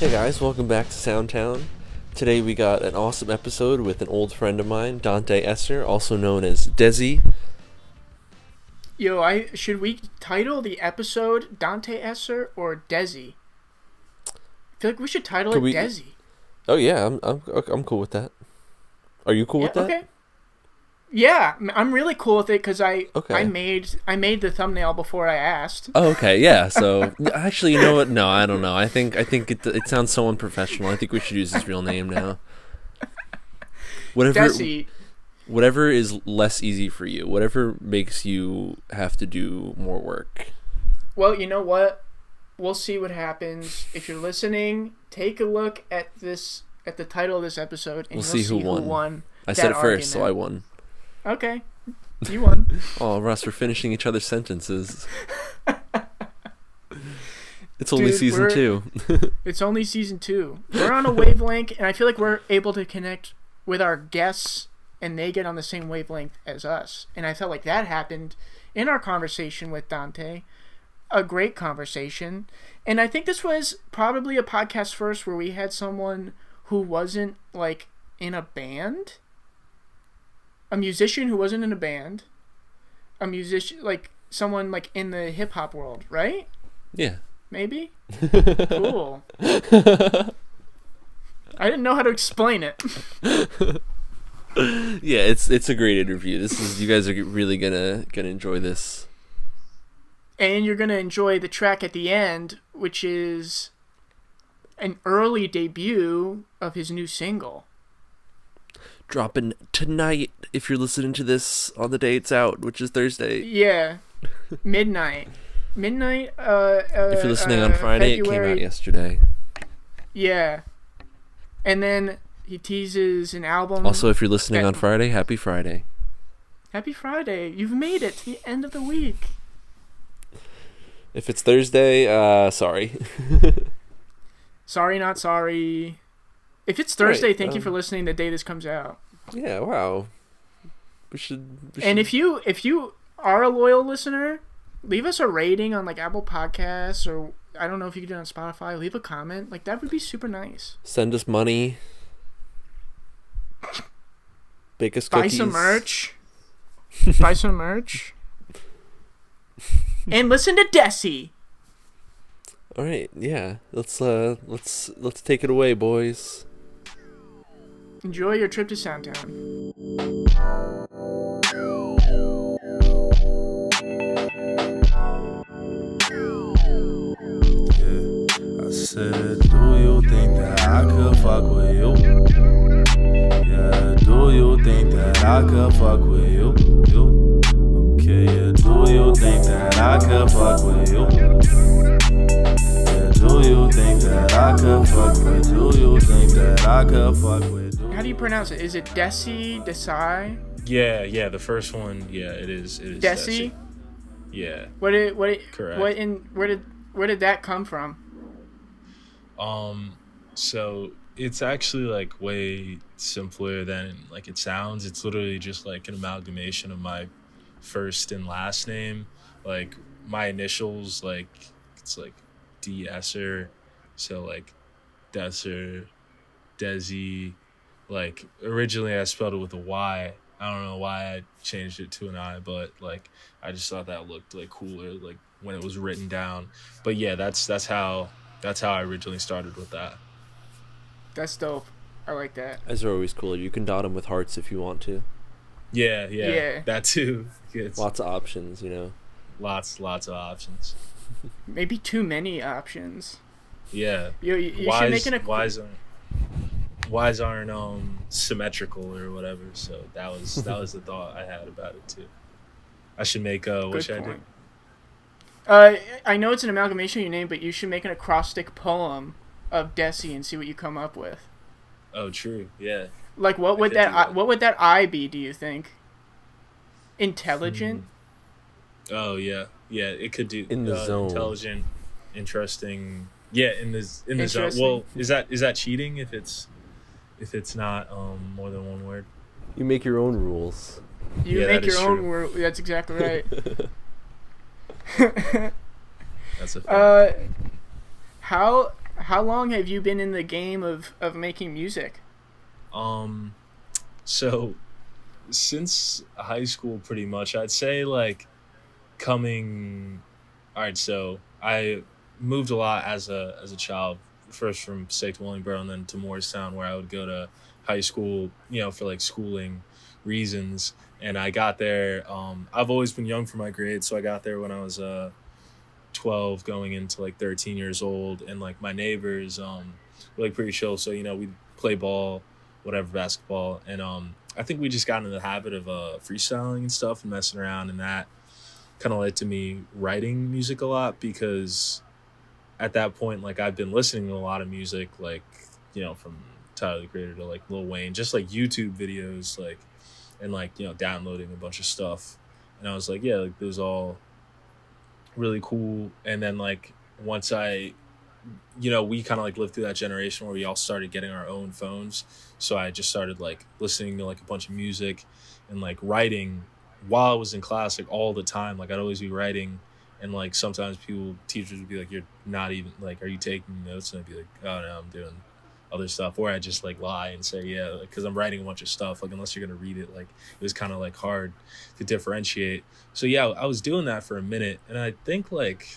Hey guys, welcome back to Soundtown. Today we got an awesome episode with an old friend of mine, Dante Esser, also known as Dessi. Yo, should we title the episode Dante Esser or Desi? I feel like we should title it Desi. Oh yeah, I'm cool with that. Are you cool with that? Okay. Yeah, I'm really cool with it because I made the thumbnail before I asked. Oh, okay, yeah. So actually, you know what? No, I don't know. I think it sounds so unprofessional. I think we should use his real name now. Desi. Whatever is less easy for you. Whatever makes you have to do more work. Well, you know what? We'll see what happens. If you're listening, take a look at the title of this episode, and we'll see who won. I said it first, so I won. Okay, you won. Oh, Russ, we're finishing each other's sentences. It's only season 2. It's only season 2. We're on a wavelength, and I feel like we're able to connect with our guests, and they get on the same wavelength as us. And I felt like that happened in our conversation with Dante. A great conversation. And I think this was probably a podcast first where we had someone who wasn't, like, in a band. A musician who wasn't in a band. A musician, like, someone, like, in the hip-hop world, right? Yeah. Maybe? Cool. I didn't know how to explain it. Yeah, it's a great interview. You guys are really gonna enjoy this. And you're gonna enjoy the track at the end, which is an early debut of his new single. Dropping tonight if you're listening to this on the day it's out, which is Thursday. Yeah. Midnight. If you're listening on Friday, February. It came out yesterday. Yeah. And then he teases an album. Also, if you're listening on Friday, happy Friday. Happy Friday. You've made it to the end of the week. If it's Thursday, sorry. Sorry, not sorry. If it's Thursday, thank you for listening the day this comes out. Yeah, wow. We should. And if you are a loyal listener, leave us a rating on like Apple Podcasts, or I don't know if you can do it on Spotify. Leave a comment. Like, that would be super nice. Send us money. Bake us cookies. Buy some merch. Buy some merch. And listen to Dessi. All right, yeah. Let's take it away, boys. Enjoy your trip to Soundtown. Yeah, I said, do you think that I could fuck with you? Yeah, do you think that I could fuck with you? Okay, yeah, do you think that I could fuck with you? Yeah, do you think that I could fuck with? Do you think that I could fuck with? How do you pronounce it? Is it Dessi? Yeah, the first one, yeah, it is Dessi? Yeah. Correct. Where did that come from? So it's actually like way simpler than like it sounds. It's literally just like an amalgamation of my first and last name. Like my initials, like it's like D Esser, so like Desser, Desi. Like originally I spelled it with a Y. I don't know why I changed it to an I, but like I just thought that looked like cooler like when it was written down. But yeah, that's how I originally started with that. That's dope. I like that. As are always cooler. You can dot them with hearts if you want to. Yeah. That too. It's lots of options, you know. Lots of options. Maybe too many options. Yeah. You should make an Y's aren't symmetrical or whatever, so that was the thought I had about it too. I should make what should I do? I know it's an amalgamation of your name, but you should make an acrostic poem of Dessi and see what you come up with. Oh, true. Yeah. Like what would that I be, do you think? Intelligent? Oh yeah. Yeah, it could do in the zone. Intelligent, interesting. Yeah, in the zone. Well, is that cheating if it's not more than one word? You make your own rules. You make your own rules. That's exactly right. That's a fact. How how long have you been in the game of making music? Um, so since high school, pretty much, I'd say like coming. All right, so I moved a lot as a child. First from State to Willingboro, and then to Morristown, where I would go to high school. For like schooling reasons. And I got there. I've always been young for my grade, so I got there when I was 12 going into like 13 years old, and like my neighbors were like pretty chill, so we'd play ball, whatever, basketball. And I think we just got into the habit of freestyling and stuff and messing around, and that kind of led to me writing music a lot, because at that point, like, I've been listening to a lot of music, like, from Tyler the Creator to like Lil Wayne, just like YouTube videos, like, and like downloading a bunch of stuff. And I was like, yeah, like, this is all really cool. And then like once we kind of like lived through that generation where we all started getting our own phones, so I just started like listening to like a bunch of music and like writing while I was in class, like all the time. Like, I'd always be writing, and like sometimes teachers would be like, you're not even like, are you taking notes? And I'd be like, oh no, I'm doing other stuff. Or I just like lie and say, yeah, because I'm writing a bunch of stuff, like, unless you're gonna read it. Like, it was kind of like hard to differentiate. So yeah, I was doing that for a minute, and I think like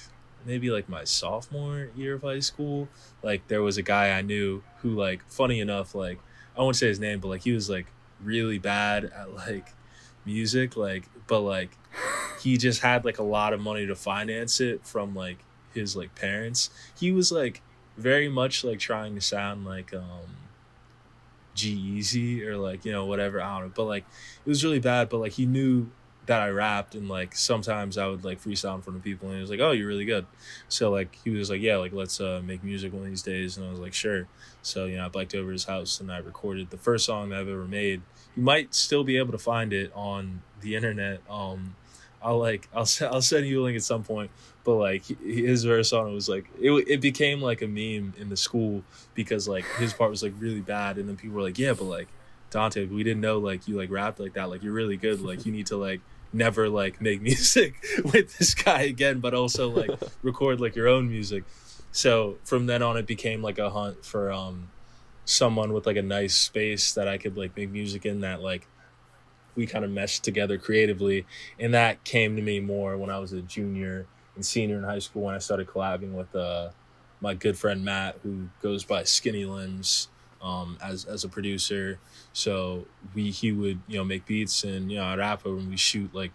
maybe like my sophomore year of high school, like, there was a guy I knew who, like, funny enough, like, I won't say his name, but like he was like really bad at like music, like, but like he just had like a lot of money to finance it from like his like parents. He was like very much like trying to sound like G-Eazy or like whatever, I don't know, but like it was really bad. But like he knew that I rapped, and like sometimes I would like freestyle in front of people, and he was like, oh, you're really good. So like he was like, yeah, like, let's make music one of these days. And I was like, sure. So I biked over his house and I recorded the first song that I've ever made. You might still be able to find it on the internet. I'll send you a link at some point. But like his verse on it was like, it became like a meme in the school, because like his part was like really bad, and then people were like, yeah, but like, Dante, we didn't know like you like rapped like that, like, you're really good, like, you need to like never like make music with this guy again, but also like record like your own music. So from then on, it became like a hunt for someone with like a nice space that I could like make music in, that like we kind of meshed together creatively. And that came to me more when I was a junior and senior in high school, when I started collabing with my good friend Matt, who goes by Skinny Limbs, as a producer. So he would make beats, and I'd rap over, and we shoot like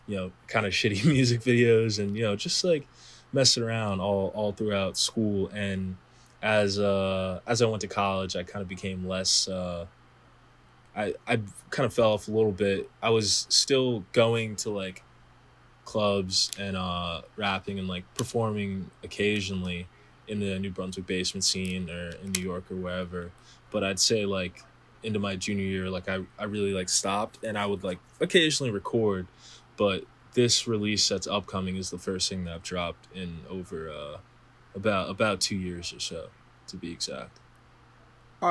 kind of shitty music videos, and just like messing around all throughout school. And as I went to college, I kind of became less I kind of fell off a little bit. I was still going to like clubs and rapping and like performing occasionally in the New Brunswick basement scene or in New York or wherever. But I'd say like into my junior year, like I really like stopped, and I would like occasionally record. But this release that's upcoming is the first thing that I've dropped in over about 2 years or so, to be exact.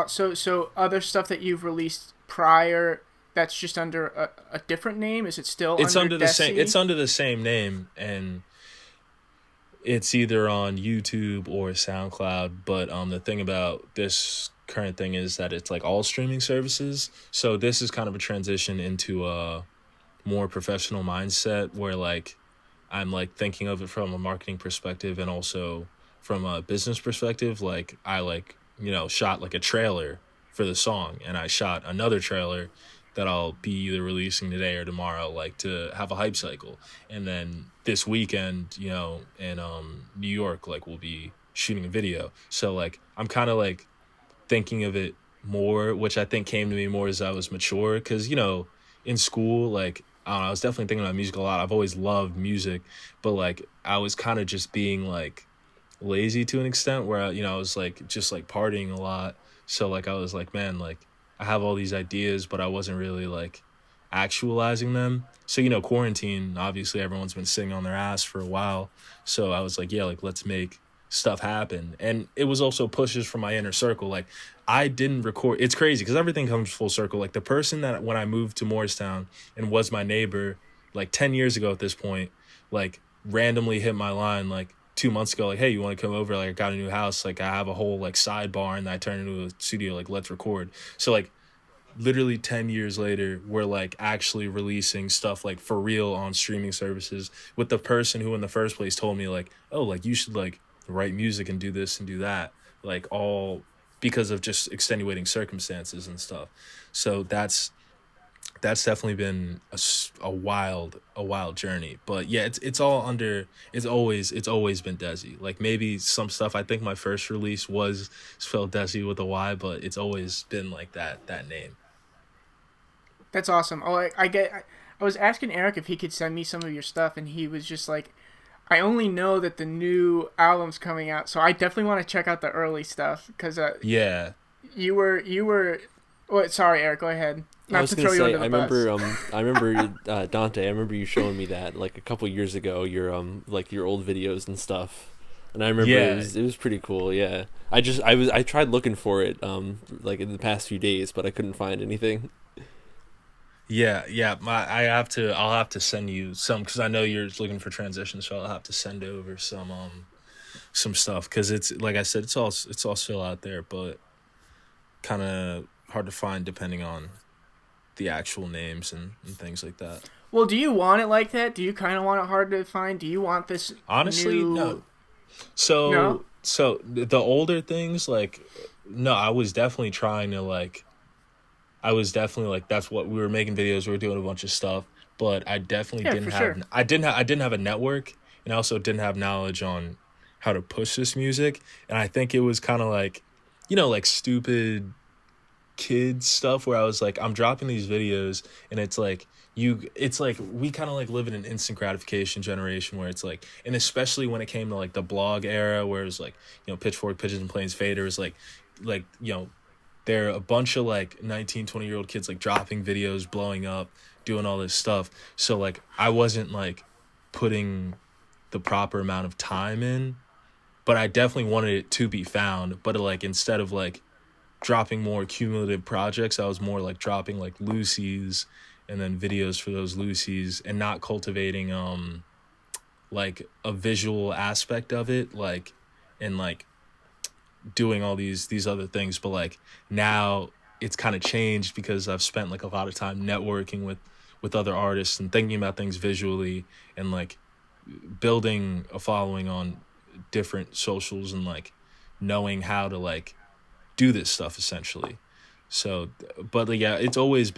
So other stuff that you've released prior, that's just under a different name? Is it still It's under the same. dessi? It's under the same name, and it's either on YouTube or SoundCloud. But the thing about this current thing is that it's like all streaming services. So this is kind of a transition into a more professional mindset, where like I'm like thinking of it from a marketing perspective and also from a business perspective. Like I like shot like a trailer for the song, and I shot another trailer that I'll be either releasing today or tomorrow, like to have a hype cycle. And then this weekend, in New York, like we'll be shooting a video. So like I'm kind of like thinking of it more, which I think came to me more as I was mature, because in school, like I don't know, I was definitely thinking about music a lot. I've always loved music, but like I was kind of just being like lazy to an extent, where I was like just like partying a lot. So like I was like, man, like I have all these ideas, but I wasn't really like actualizing them. So quarantine, obviously everyone's been sitting on their ass for a while, so I was like, yeah, like let's make stuff happen. And it was also pushes from my inner circle. Like I didn't record. It's crazy because everything comes full circle. Like the person that when I moved to Morristown and was my neighbor like 10 years ago at this point, like randomly hit my line like, 2 months ago, like, hey, you want to come over? Like, I got a new house. Like, I have a whole like sidebar and I turned into a studio. Like, let's record. So like literally 10 years later, we're like actually releasing stuff like for real on streaming services with the person who in the first place told me like, oh, like you should like write music and do this and do that, like all because of just extenuating circumstances and stuff. So that's definitely been a wild journey. But yeah, it's all under, it's always been Desi. Like maybe some stuff, I think my first release was spelled Desi with a Y, but it's always been like that name. That's awesome. Oh, I was asking Eric if he could send me some of your stuff, and he was just like, I only know that the new album's coming out, so I definitely want to check out the early stuff because Yeah. you were. Oh, sorry, Eric. Go ahead. I Not was to gonna throw you say, under the bus. I remember Dante. I remember you showing me that like a couple years ago. Your like your old videos and stuff, and I remember Yeah. it was pretty cool. Yeah, I tried looking for it like in the past few days, but I couldn't find anything. Yeah. I'll have to send you some because I know you're looking for transitions, so I'll have to send over some stuff because it's like I said, it's all still out there, but kind of hard to find depending on the actual names and things like that. Well, do you want it like that? Do you kind of want it hard to find? Do you want this Honestly, new? no. No. So the older things, like, no, I was definitely trying to like, I was definitely like, that's what we were making videos, we were doing a bunch of stuff, but I definitely Yeah, didn't for have, sure. I didn't have a network, and I also didn't have knowledge on how to push this music, and I think it was kind of like, like stupid kids stuff where I was like, I'm dropping these videos and it's like we kind of like live in an instant gratification generation where it's like, and especially when it came to like the blog era where it was like, Pitchfork, Pigeons and Planes Fader is like they're a bunch of like 19, 20-year-old kids like dropping videos, blowing up, doing all this stuff. So like I wasn't like putting the proper amount of time in, but I definitely wanted it to be found. But like instead of like dropping more cumulative projects, I was more like dropping like Lucy's and then videos for those Lucy's and not cultivating like a visual aspect of it, like and like doing all these other things. But like now it's kind of changed because I've spent like a lot of time networking with other artists and thinking about things visually and like building a following on different socials and like knowing how to like do this stuff essentially. So but like, yeah, I've always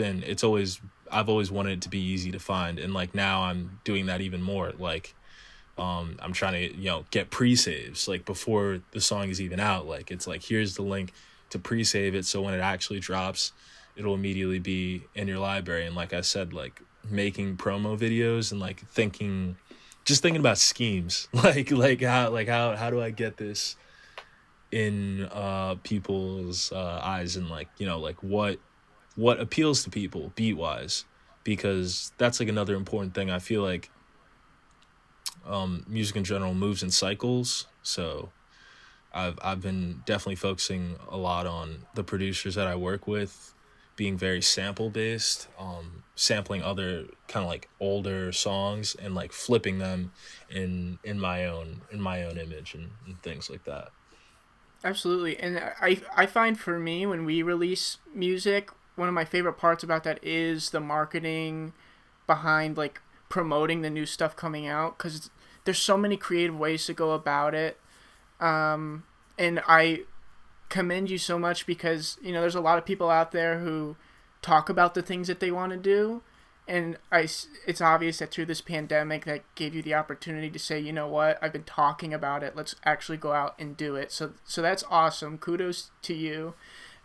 wanted it to be easy to find, and like now I'm doing that even more. Like I'm trying to get pre-saves like before the song is even out. Like it's like, here's the link to pre-save it, so when it actually drops it'll immediately be in your library. And like I said, like making promo videos and like thinking about schemes like how do I get this in people's eyes, and like like what appeals to people beat wise, because that's like another important thing. I feel like music in general moves in cycles, so I've been definitely focusing a lot on the producers that I work with being very sample based, sampling other kind of like older songs and like flipping them in my own image and things like that. Absolutely. And I find for me, when we release music, one of my favorite parts about that is the marketing behind like promoting the new stuff coming out, because there's so many creative ways to go about it. And I commend you so much because, there's a lot of people out there who talk about the things that they want to do. And it's obvious that through this pandemic that gave you the opportunity to say, you know what, I've been talking about it. Let's actually go out and do it. So that's awesome. Kudos to you.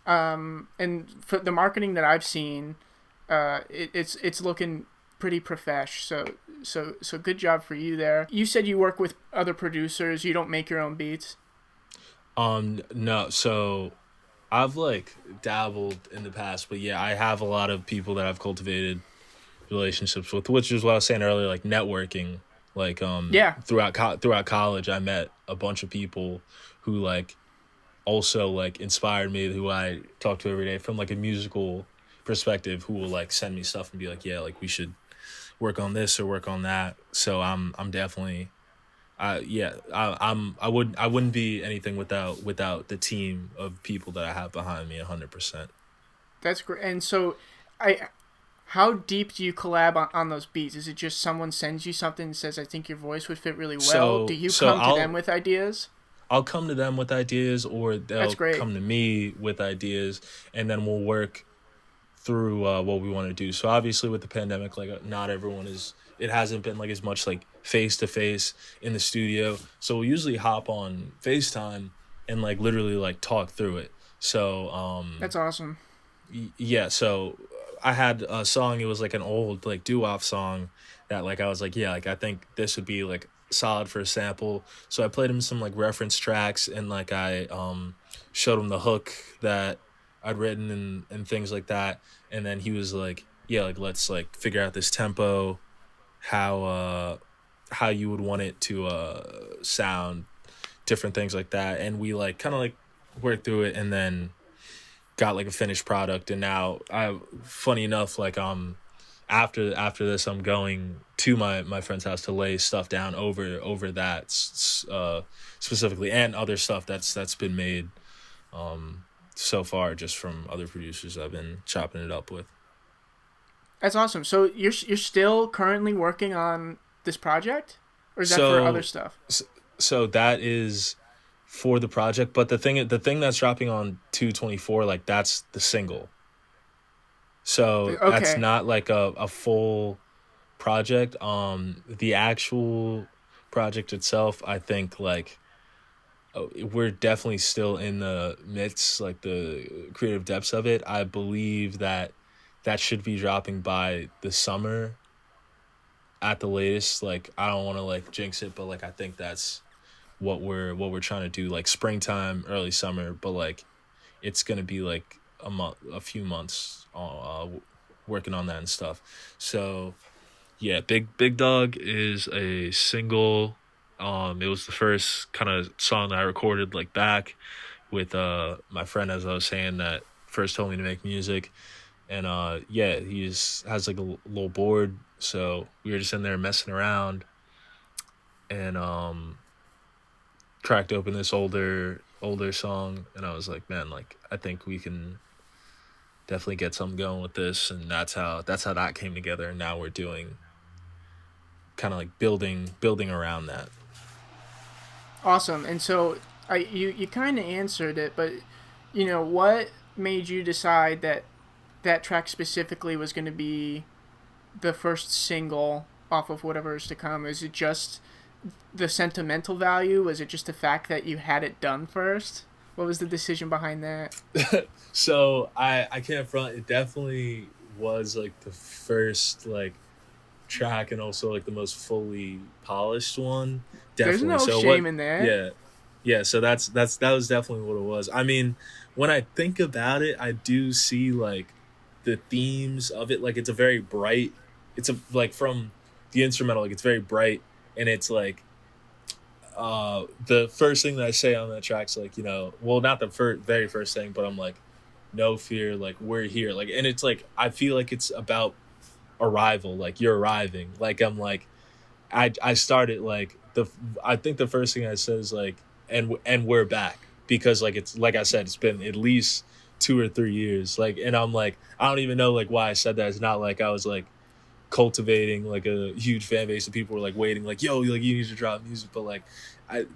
And for the marketing that I've seen, it's looking pretty profesh. So good job for you there. You said you work with other producers. You don't make your own beats. No, so I've like dabbled in the past, but yeah, I have a lot of people that I've cultivated relationships with, which is what I was saying earlier, like networking. Like Yeah. throughout college, I met a bunch of people who like also like inspired me, who I talk to every day from like a musical perspective, who will like send me stuff and be like, yeah, like we should work on this or work on that. So I'm definitely I wouldn't be anything without the team of people that I have behind me 100%. That's great. And so, I how deep do you collab on those beats? Is it just someone sends you something and says, "I think your voice would fit really well"? Do So you so come to them I'll with ideas? I'll come to them with ideas, or That's they'll great. come to me with ideas, and then we'll work through what we want to do. So obviously with the pandemic, like not everyone is. It hasn't been like as much like face to face in the studio. So we'll usually hop on FaceTime and like literally like talk through it. So That's awesome. yeah, so I had a song. It was like an old like doo-wop song that like I was like, yeah, like I think this would be like solid for a sample. So I played him some like reference tracks, and like I showed him the hook that I'd written and things like that. And then he was like, yeah, like let's like figure out this tempo, how you would want it to sound, different things like that. And we like kind of like worked through it, and then got like a finished product. And now I, funny enough, like after this I'm going to my friend's house to lay stuff down over that specifically, and other stuff that's been made so far just from other producers I've been chopping it up with. That's awesome. So you're still currently working on this project, or is that for other so stuff? so that is for the project, but the thing that's dropping on 224, like that's the single. So that's Okay. not like a full project. The actual project itself, I think like we're definitely still in the midst, like the creative depths of it. I believe that that should be dropping by the summer at the latest. Like I don't want to like jinx it, but like I think that's what we're trying to do, like springtime, early summer. But like it's gonna be like a few months working on that and stuff. So yeah, Big Dog is a single. It was the first kind of song that I recorded like back with my friend, as I was saying, that first told me to make music. And yeah, has like a little board, so we were just in there messing around, and cracked open this older song, and I was like, man, like I think we can definitely get something going with this. And that's how that came together. And now we're doing kind of like building around that. Awesome. And so you kind of answered it, but what made you decide that that track specifically was going to be the first single off of whatever is to come? Is it just the sentimental value? Was it just the fact that you had it done first? What was the decision behind that? So I can't front, it definitely was like the first like track, and also like the most fully polished one, There's definitely. no So what, shame in that. yeah, yeah, so that was definitely what it was. I mean, when I think about it, I do see like the themes of it. Like it's a very bright, it's a like from the instrumental, like it's very bright. And it's like the first thing that I say on that track's like, well, not the very first thing, but I'm like, no fear, like we're here, like. And it's like I feel like it's about arrival, like you're arriving, like I'm like I started like I think the first thing I said is like, and we're back, because like it's like I said, it's been at least 2 or 3 years, like. And I'm like, I don't even know like why I said that. It's not like I was like cultivating like a huge fan base of people were like waiting, like, yo, like you need to drop music. But like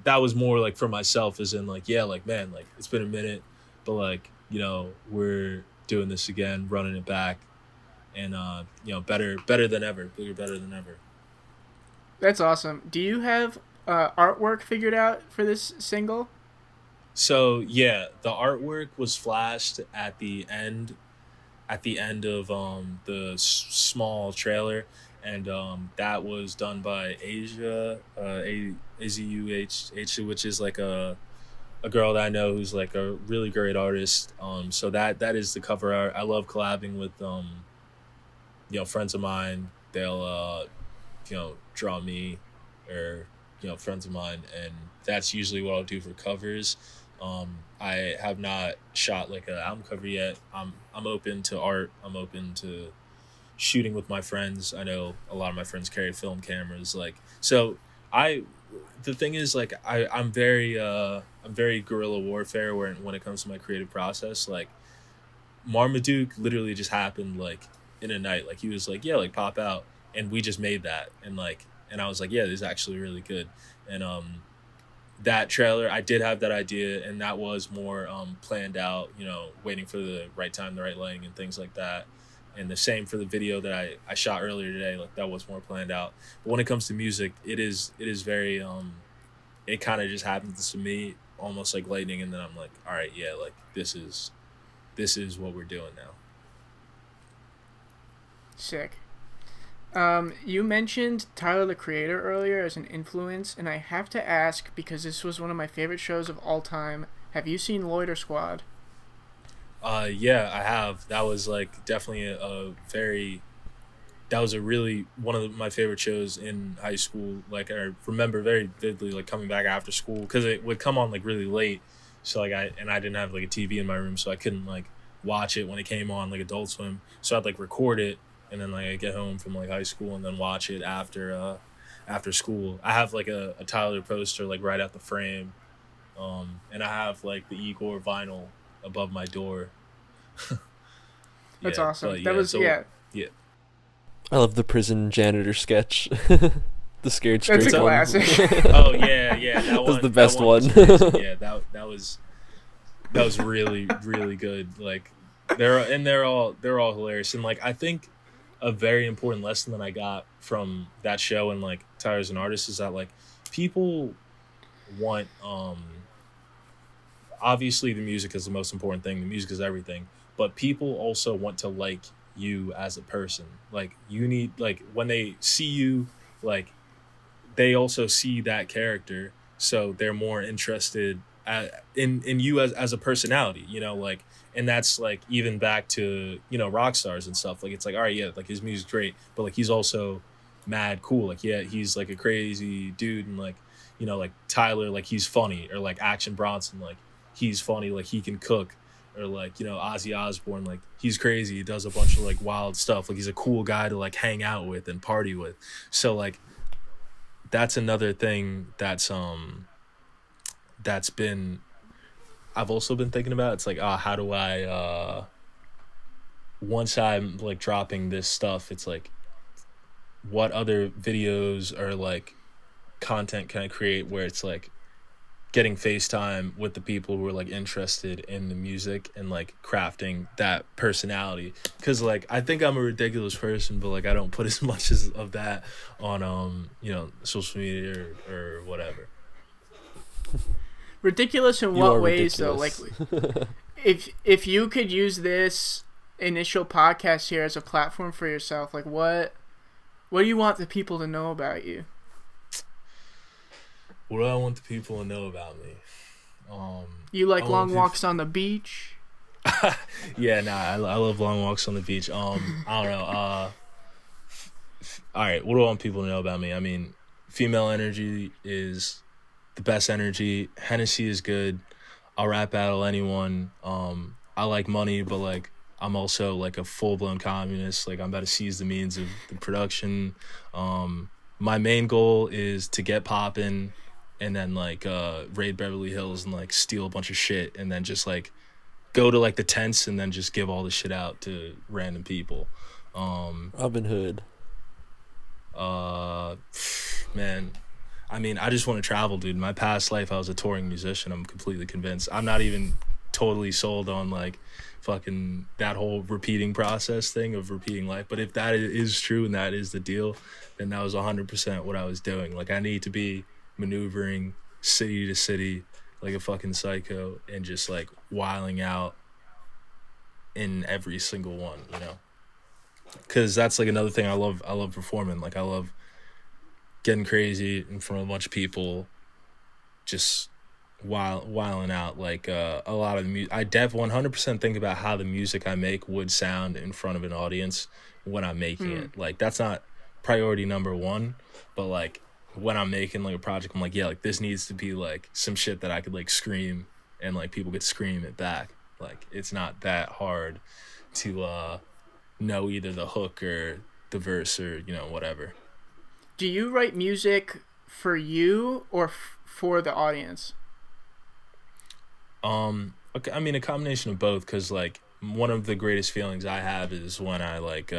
that was more like for myself, as in like, yeah, like man, like it's been a minute, but like we're doing this again, running it back. And better than ever, bigger, better than ever. That's awesome. Do you have artwork figured out for this single? So yeah, the artwork was flashed at the end of the small trailer. And that was done by Asia, Azuh, which is like a girl that I know who's like a really great artist. So that is the cover art. I love collabing with friends of mine. They'll draw me, or friends of mine, and that's usually what I'll do for covers. I have not shot like an album cover yet. I'm open to art. I'm open to shooting with my friends. I know a lot of my friends carry film cameras. Like, so I the thing is, like, I'm very guerrilla warfare when it comes to my creative process. Like, Marmaduke literally just happened like in a night. Like, he was like, yeah, like, pop out, and we just made that, and I was like, yeah, this is actually really good. And that trailer, I did have that idea, and that was more planned out, waiting for the right time, the right lighting, and things like that. And the same for the video that I shot earlier today. Like, that was more planned out. But when it comes to music, it is very it kind of just happens to me almost like lightning, and then I'm like, all right, yeah, like, this is what we're doing now. Sick. You mentioned Tyler the Creator earlier as an influence, and I have to ask because this was one of my favorite shows of all time. Have you seen Loiter Squad? Yeah, I have. That was like definitely that was a really one of my favorite shows in high school. Like, I remember very vividly, like, coming back after school because it would come on like really late. So like I didn't have like a TV in my room, so I couldn't like watch it when it came on like Adult Swim. So I'd like record it, and then like I get home from like high school and then watch it after school. I have like a Tyler poster like right at the frame, and I have like the Igor vinyl above my door. That's Yeah, awesome. but That was so, yeah. yeah. I love the prison janitor sketch. The scared That's straight a one. classic. Oh yeah, that was one. the best that one. was crazy. Yeah, that was really really good. Like, they're all hilarious, and like, I think a very important lesson that I got from that show and like Tyler as an artist is that, like, people want obviously the music is the most important thing. The music is everything, but people also want to like you as a person. Like, you need, like, when they see you, like, they also see that character, so they're more interested in you as a personality, like, and that's like even back to rock stars and stuff. Like, it's like, all right, yeah, like, his music's great, but like, he's also mad cool. Like, yeah, he's like a crazy dude, and like, like Tyler, like, he's funny, or like Action Bronson, like, he's funny, like, he can cook, or like, Ozzy Osbourne, like, he's crazy, he does a bunch of like wild stuff, like, he's a cool guy to like hang out with and party with. So like, that's another thing that's been I've also been thinking about. It's like, how do I once I'm like dropping this stuff, it's like, what other videos or like content can I create where it's like getting FaceTime with the people who are like interested in the music and like crafting that personality. Because like, I think I'm a ridiculous person, but like, I don't put as much of that on social media or whatever. Ridiculous in You what are ways though? Like, ridiculous. if you could use this initial podcast here as a platform for yourself, like, what do you want the people to know about you? What do I want the people to know about me? You like I long want walks on the beach? Yeah, nah, I love long walks on the beach. I don't know. All right, what do I want people to know about me? I mean, female energy is the best energy. Hennessy is good. I'll rap battle anyone. I like money, but like, I'm also like a full-blown communist. Like, I'm about to seize the means of the production. My main goal is to get poppin', and then like raid Beverly Hills and like steal a bunch of shit, and then just like go to like the tents and then just give all the shit out to random people. Robin Hood. Man, I mean, I just want to travel, dude. In my past life, I was a touring musician. I'm completely convinced. I'm not even totally sold on like fucking that whole repeating process thing of repeating life. But if that is true and that is the deal, then that was 100% what I was doing. Like, I need to be maneuvering city to city like a fucking psycho and just like wilding out in every single one, because that's like another thing I love performing. Like, I love getting crazy in front of a bunch of people, just wilding out. Like, a lot of the music, I 100% think about how the music I make would sound in front of an audience when I'm making it. Like, that's not priority number one, but like, when I'm making like a project, I'm like, yeah, like, this needs to be like some shit that I could like scream and like people could scream it back. Like, it's not that hard to know either the hook or the verse or whatever. Do you write music for you or for the audience? Okay, I mean a combination of both, because like one of the greatest feelings I have is when I like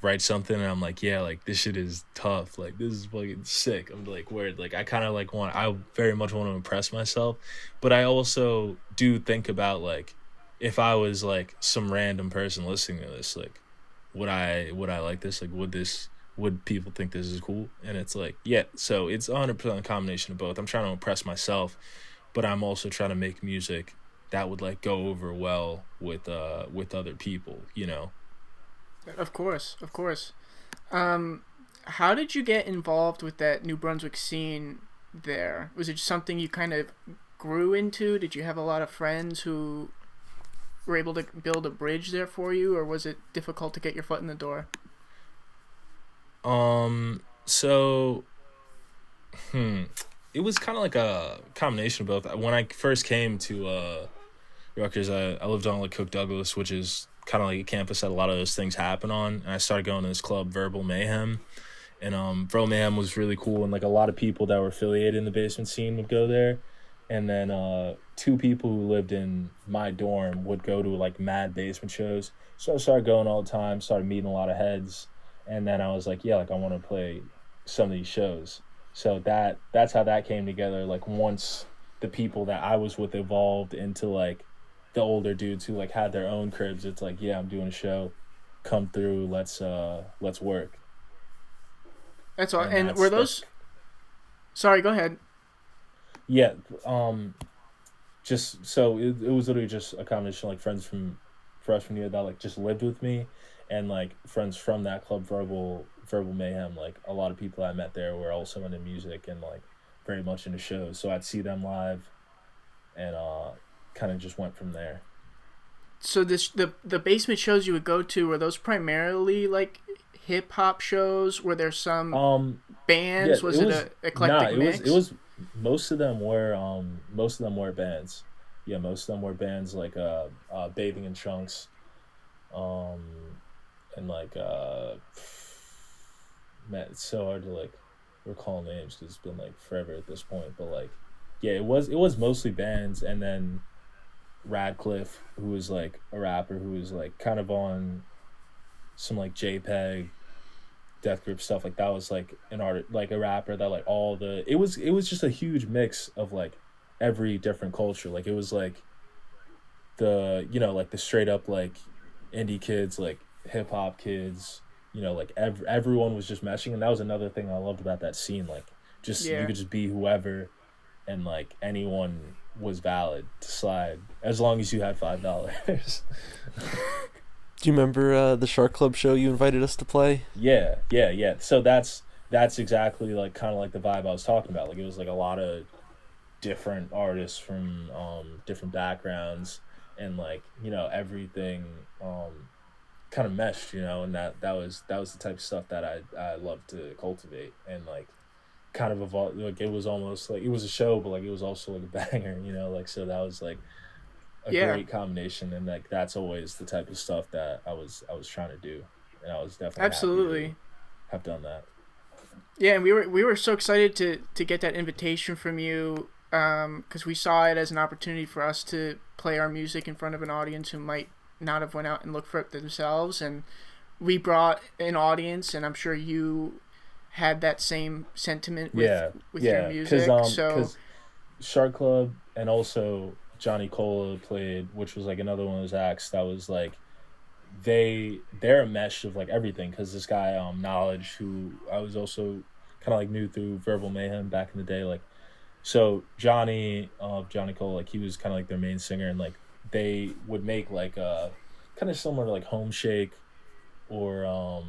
write something and I'm like, yeah, like this shit is tough, like this is fucking sick. I'm like, word, like I kind of like I very much want to impress myself, but I also do think about like if I was like some random person listening to this, like would I like this? Like would people think this is cool? And it's like, yeah, so it's 100% a combination of both. I'm trying to impress myself, but I'm also trying to make music that would like go over well with other people, you know. Of course, of course. How did you get involved with that New Brunswick scene there? Was it just something you kind of grew into? Did you have a lot of friends who were able to build a bridge there for you, or was it difficult to get your foot in the door? So it was kind of like a combination of both. When I first came to Rutgers, I lived on like Cook Douglas, which is kind of like a campus that a lot of those things happen on. And I started going to this club, Verbal Mayhem. And Verbal Mayhem was really cool. And like a lot of people that were affiliated in the basement scene would go there. And then two people who lived in my dorm would go to like mad basement shows. So I started going all the time, started meeting a lot of heads. And then I was like, yeah, like I want to play some of these shows. So that's how that came together. Like once the people that I was with evolved into like the older dudes who like had their own cribs, it's like, yeah, I'm doing a show, come through, let's work. That's all. And that's were those? Sorry, go ahead. Yeah, just so it was literally just a combination of, like friends from freshman year that like just lived with me, and like friends from that club, Verbal Mayhem. Like a lot of people I met there were also into music and like very much into shows, so I'd see them live, and kind of just went from there. So the basement shows you would go to, were those primarily like hip hop shows? Were there some bands? Yeah, Was it a eclectic mix? It was most of them were bands. Yeah, most of them were bands like Bathing in Chunks, and like man, it's so hard to like recall names because it's been like forever at this point. But like, yeah, it was mostly bands, and then Radcliffe, who was like a rapper who was like kind of on some like JPEG death grip stuff, like that was like an art, like a rapper that like it was just a huge mix of like every different culture. Like it was like the, you know, like the straight up like indie kids, like hip hop kids, you know, like everyone was just meshing. And that was another thing I loved about that scene. Like just you could just be whoever, and like anyone was valid to slide as long as you had $5. Do you remember the Shark Club show you invited us to play? Yeah. So that's exactly like kind of like the vibe I was talking about. Like it was like a lot of different artists from different backgrounds, and like, you know, everything kind of meshed, you know, and that was the type of stuff that I love to cultivate, and like kind of evolved. Like it was almost like it was a show, but like it was also like a banger, you know, like so that was like a great combination, and like that's always the type of stuff that I was trying to do, and I was definitely absolutely happy to have done that. Yeah, and we were so excited to get that invitation from you, because we saw it as an opportunity for us to play our music in front of an audience who might not have went out and looked for it themselves, and we brought an audience, and I'm sure you had that same sentiment with your music. Because Shark Club and also Johnny Cola played, which was like another one of those acts that was like they're a mesh of like everything, because this guy Knowledge, who I was also kind of like knew through Verbal Mayhem back in the day, like so Johnny Cola, like he was kind of like their main singer, and like they would make like a kind of similar to like Home Shake or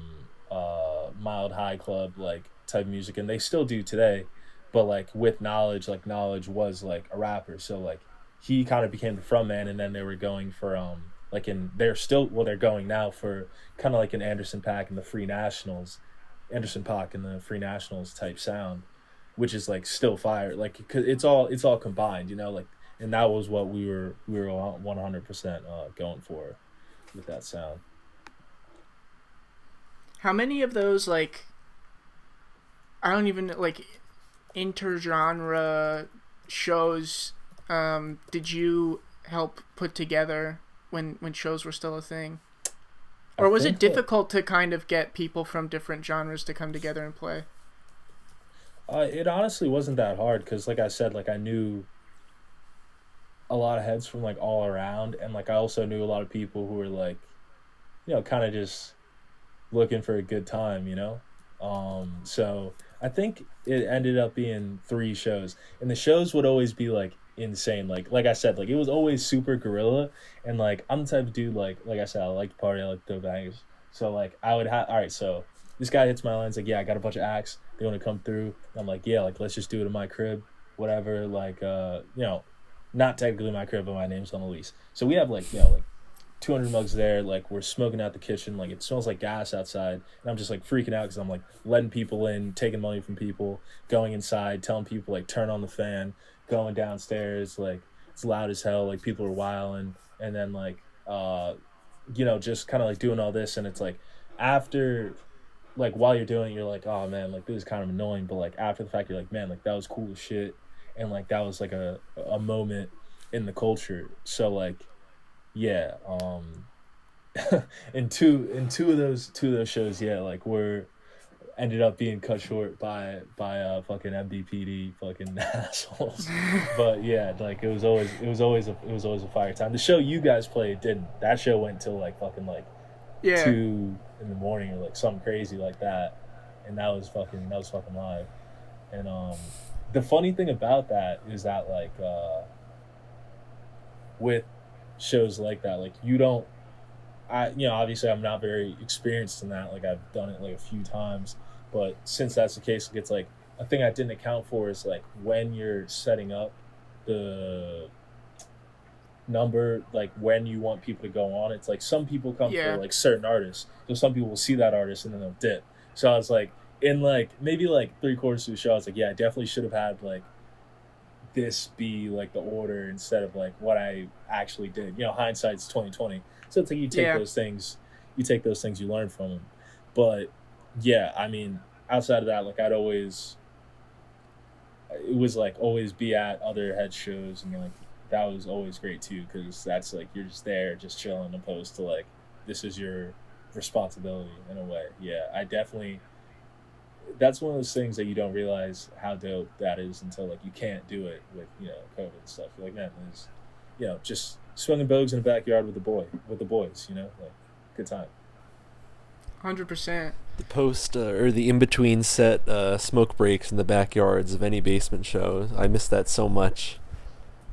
Mild High Club like type of music, and they still do today, but like with Knowledge, like Knowledge was like a rapper, so like he kind of became the front man, and then they were going for they're going now for kind of like an Anderson .Paak and the Free Nationals type sound, which is like still fire, like cause it's all combined, you know, like, and that was what we were 100% going for with that sound. How many of those, like, I don't even like intergenre shows. Did you help put together when shows were still a thing? Or was it difficult to kind of get people from different genres to come together and play? It honestly wasn't that hard because, like I said, like I knew a lot of heads from like all around, and like I also knew a lot of people who were like, kind of just looking for a good time, So I think it ended up being 3 shows, and the shows would always be like insane. Like I said, like it was always super guerrilla, and like I'm the type of dude like I said, I like to party, I like to throw bangers. So like I would have, all right, so this guy hits my lines like, yeah, I got a bunch of acts, they want to come through. And I'm like, yeah, like let's just do it in my crib, whatever. Like not technically my crib, but my name's on the lease. So we have like 200 mugs there, like we're smoking out the kitchen, like it smells like gas outside, and I'm just like freaking out because I'm like letting people in, taking money from people, going inside, telling people like turn on the fan, going downstairs, like it's loud as hell, like people are wilding, and then like just kind of like doing all this, and it's like after, like while you're doing it, you're like, oh man, like this is kind of annoying, but like after the fact you're like, man, like that was cool as shit, and like that was like a moment in the culture. So like yeah, in two of those shows, yeah, like we're ended up being cut short by fucking MDPD fucking assholes. But yeah, like it was always a fire time. The show you guys played didn't. That show went till like fucking like 2 in the morning or like something crazy like that, and that was fucking live. And the funny thing about that is that like with shows like that, like you don't, obviously I'm not very experienced in that, like I've done it like a few times, but since that's the case, it's like a thing I didn't account for is like when you're setting up the number, like when you want people to go on, it's like some people come for like certain artists, so some people will see that artist and then they'll dip. So I was like, in like maybe like 3/4 of the show, I was like, yeah, I definitely should have had like this be like the order instead of like what I actually did. Hindsight's 20/20. So it's like you take those things, you learn from them. But yeah, I mean, outside of that, like it was like always be at other head shows, and like that was always great too, because that's like you're just there, just chilling, opposed to like this is your responsibility in a way. Yeah, I definitely. That's one of those things that you don't realize how dope that is until like you can't do it with COVID and stuff. You're like, man, there's just swinging bows in the backyard with the boys, like good time. 100%. The post or the in between set smoke breaks in the backyards of any basement show. I miss that so much.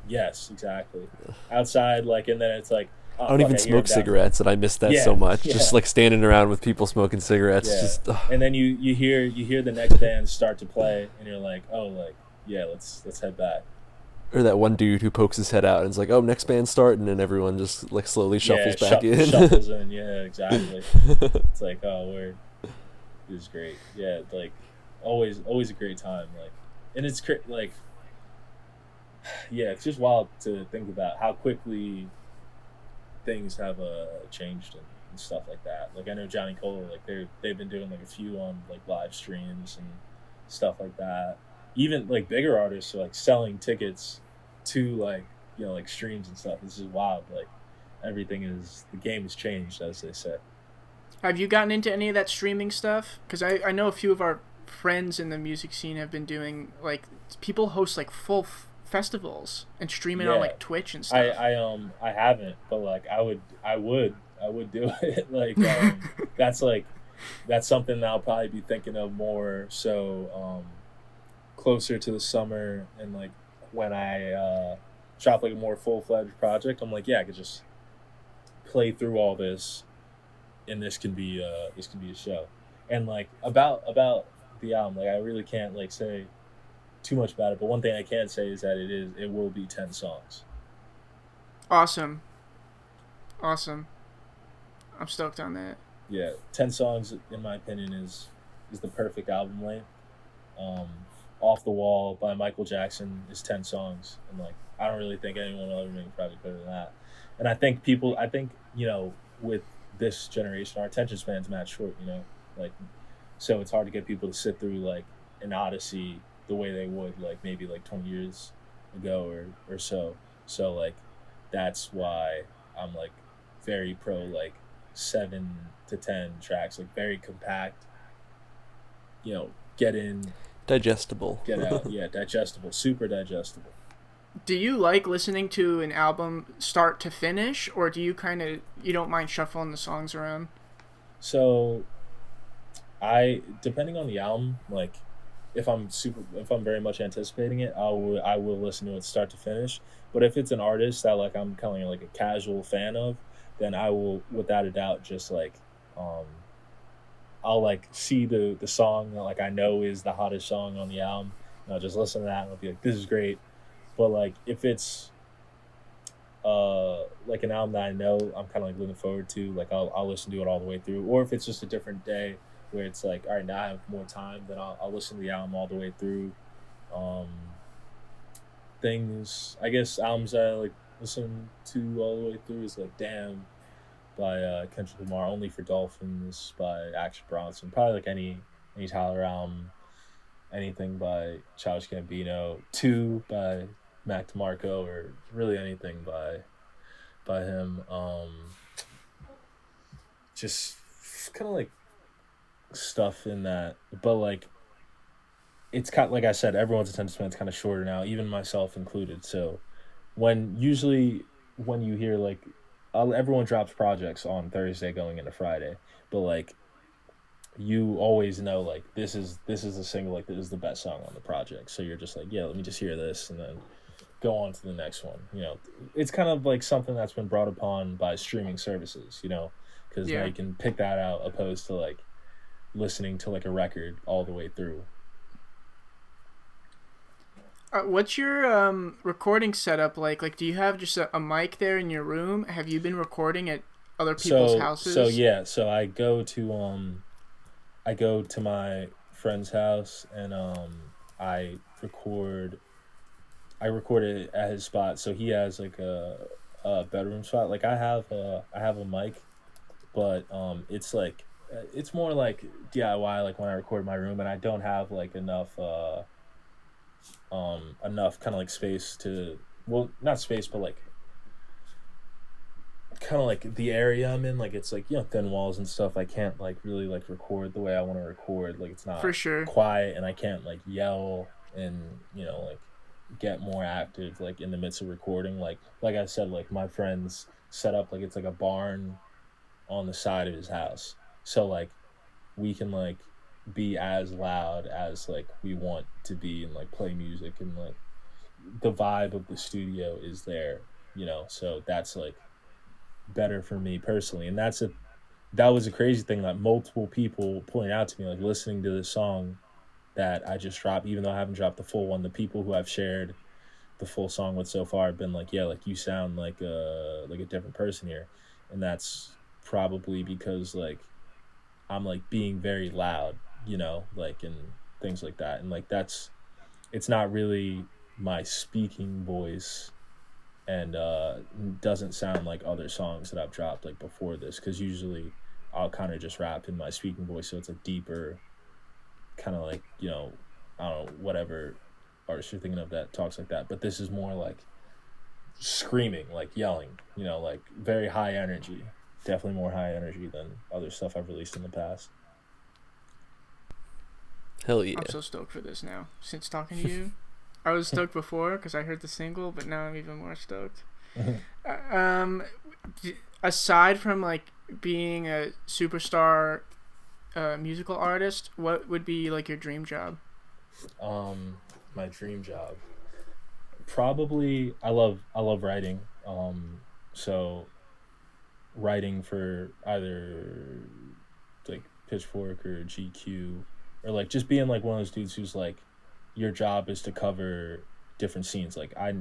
Yes, exactly. Outside, like, and then it's like. I don't even smoke cigarettes, and I miss that so much. Yeah. Just like standing around with people smoking cigarettes. Yeah. Just, and then you hear the next band start to play, and you're like, oh, like yeah, let's head back. Or that one dude who pokes his head out and is like, oh, next band's starting, and everyone just like slowly shuffles back in. Shuffles in, yeah, exactly. It's like, oh, word. It was great. Yeah, like always a great time. Like, and it's like, yeah, it's just wild to think about how quickly things have changed and stuff like that. Like I know Johnny Cola, like they've been doing like a few on like live streams and stuff like that. Even like bigger artists are like selling tickets to like like streams and stuff. This is wild. Like the game has changed, as they say. Have you gotten into any of that streaming stuff? Because I know a few of our friends in the music scene have been doing like people host like full festivals and streaming on like Twitch and stuff. I haven't, but like I would do it. Like that's something that I'll probably be thinking of more so closer to the summer, and like when I drop like a more full-fledged project, I'm like, yeah, I could just play through all this, and this can be a show. And like about the album, like I really can't like say too much about it, but one thing I can say is that it will be 10 songs. Awesome. I'm stoked on that. Yeah, 10 songs in my opinion is the perfect album length. Off the Wall by Michael Jackson is 10 songs, and like I don't really think anyone will ever make a project better than that. And I think with this generation, our attention span's mad short, like so it's hard to get people to sit through like an Odyssey the way they would like maybe like 20 years ago or so. So like that's why I'm like very pro like 7 to 10 tracks, like very compact, get in, Digestible. get out. Yeah, digestible, super digestible. Do you like listening to an album start to finish, or do you don't mind shuffling the songs around? So depending on the album, like if I'm very much anticipating it, I will listen to it start to finish. But if it's an artist that like I'm kind of like a casual fan of, then I will without a doubt just like um I'll like see the song that like I know is the hottest song on the album, and I'll just listen to that and I'll be like, this is great. But like if it's like an album that I know I'm kind of like looking forward to, like I'll listen to it all the way through. Or if it's just a different day where it's like, all right, now I have more time, then I'll listen to the album all the way through. Um, things, I guess, albums that I like listen to all the way through is like Damn by Kendrick Lamar, Only for Dolphins by Action Bronson, probably like any Tyler album, anything by Childish Gambino, Two by Mac DeMarco, or really anything by him. Just kind of like stuff in that, but like it's kind like I said, everyone's attention span's kind of shorter now, even myself included. So usually when you hear like everyone drops projects on Thursday going into Friday, but like you always know like this is a single, like this is the best song on the project. So you're just like, yeah, let me just hear this and then go on to the next one. It's kind of like something that's been brought upon by streaming services. Because now you can pick that out opposed to like listening to like a record all the way through. What's your recording setup like? Like, do you have just a mic there in your room? Have you been recording at other people's houses? So I go to my friend's house and I record it at his spot. So he has like a bedroom spot. Like I have a mic, but it's like it's more like DIY. Like when I record in my room, and I don't have like enough kind of like space to, well, not space, but like kind of like the area I'm in, like it's like thin walls and stuff. I can't like really like record the way I want to record. Like it's not for sure quiet, and I can't like yell and like get more active like in the midst of recording. Like I said, like my friends set up like it's like a barn on the side of his house, so like we can like be as loud as like we want to be and like play music, and like the vibe of the studio is there, so that's like better for me personally. And that was a crazy thing that multiple people pointed out to me, like listening to this song that I just dropped, even though I haven't dropped the full one. The people who I've shared the full song with so far have been like, yeah, like you sound like a different person here. And that's probably because like I'm like being very loud, like, and things like that. And like it's not really my speaking voice, and doesn't sound like other songs that I've dropped like before this, because usually I'll kind of just rap in my speaking voice, so it's like deeper, kind of like I don't know, whatever artist you're thinking of that talks like that. But this is more like screaming, like yelling, like very high energy, definitely more high energy than other stuff I've released in the past. Hell yeah. I'm so stoked for this now since talking to you. I was stoked before because I heard the single, but now I'm even more stoked. Aside from like being a superstar musical artist, what would be like your dream job? My dream job, probably I love writing. So writing for either like Pitchfork or GQ, or like just being like one of those dudes who's like, your job is to cover different scenes. Like I